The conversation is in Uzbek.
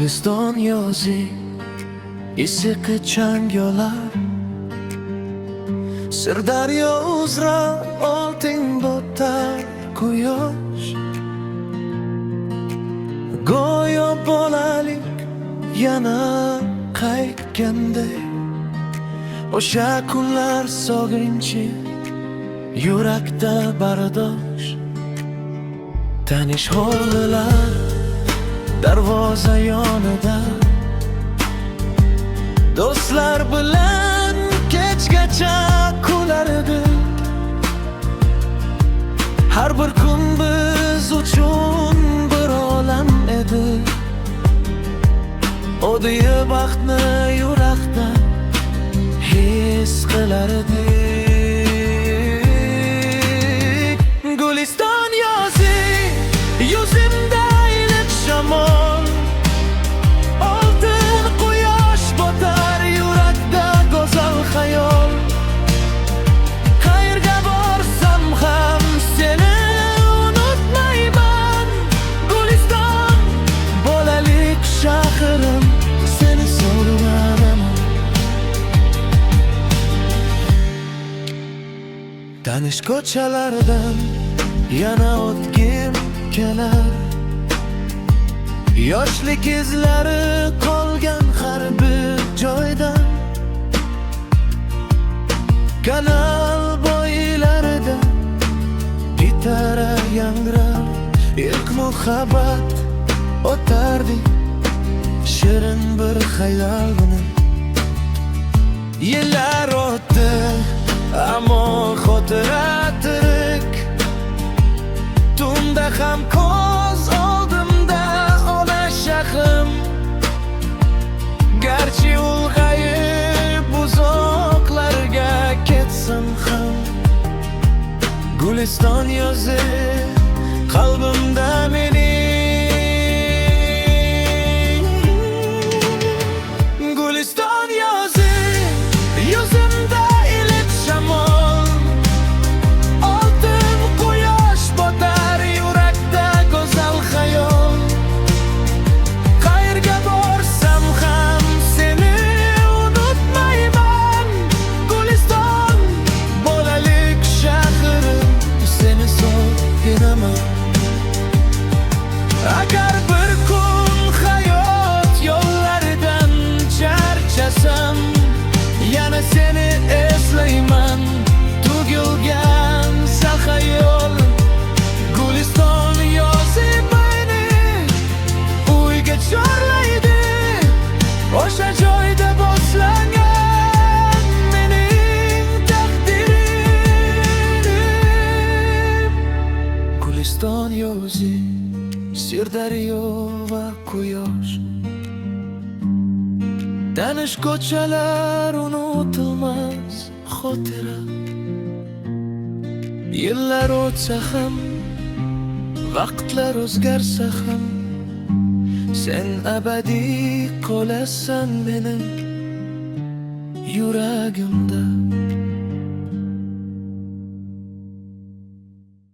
Guliston yozi isiqi changyolar, Sirdaryo uzra oltin botar quyosh. Go'yo bolalik yana qaytganday, o'sha kunlar sog'inchi yurakda bardosh. Tanish hovlilar darvoza yonida, do'stlar bilan kechgacha kular edik. Har bir kun biz uchun bir olam edi. O'diyi baxtni yurakda his qilar edik. Guliston yozi yuzimda iliq shamol, oltin quyosh botar yurakda go'zal xayol. Qayerga borsam ham seni unutmayman. Guliston bolalik shahrim, seni so'ramaman. Tanish ko'chalardan yana o'tgim kelar, yoshlik izlari qolgan har bir joydan. Kanal bo'ylarida gitara yangrar, ilk muhabbat o'tardik shirin bir xayol bilan. Yillar o'tdi ammo xotira tirik, tunda ham ko'z oldimda ona shahrim. Garchi ulg'ayib uzoqlarga ketsam ham, Guliston yozi qalbimda mening. Guliston yozi yuzimda iliq shamol, oltin quyosh botar yurakda go'zal xayol. Qayerga borsam ham seni unutmayman. Guliston bolalik shahrim, seni so'raman. Agar bir kun hayot yo'llaridan charchasam, yana seni eslayman. Tugilgan xayol, Guliston yozi meni uyga chorlaydi. O'sha joyda boshlangan mening taqdirim. Guliston yozi, Sirdaryo va quyosh. Tanish ko'chalar unutilmas xotira. Yillar o'tsa ham, vaqtlar o'zgarsa ham, sen abadiy qolasan mening yuragimda.